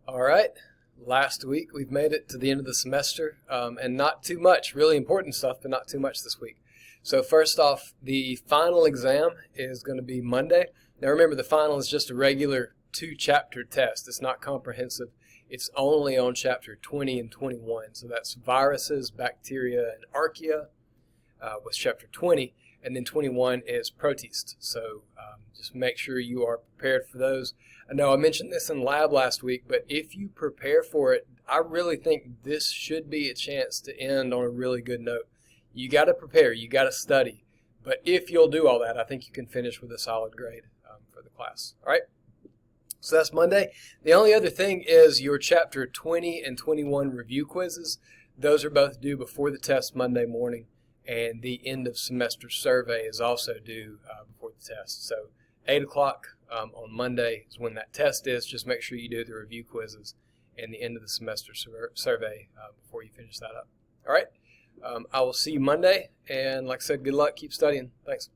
All right, last week we've made it to the end of the semester, and not too much, really important stuff, but not too much this week. So first off, the final exam is going to be Monday. Now remember, the final is just a regular 2-chapter test. It's not comprehensive. It's only on chapter 20 and 21. So that's viruses, bacteria, and archaea was chapter 20, and then 21 is protists. So just make sure you are prepared for those. I know I mentioned this in lab last week, but if you prepare for it, I really think this should be a chance to end on a really good note. You got to prepare, you got to study, but if you'll do all that, I think you can finish with a solid grade for the class. All right, so that's Monday. The only other thing is your chapter 20 and 21 review quizzes. Those are both due before the test Monday morning, and the end of semester survey is also due before the test. So 8 o'clock on Monday is when that test is. Just make sure you do the review quizzes and the end of the semester survey before you finish that up. All right, I will see you Monday, and like I said, good luck. Keep studying. Thanks.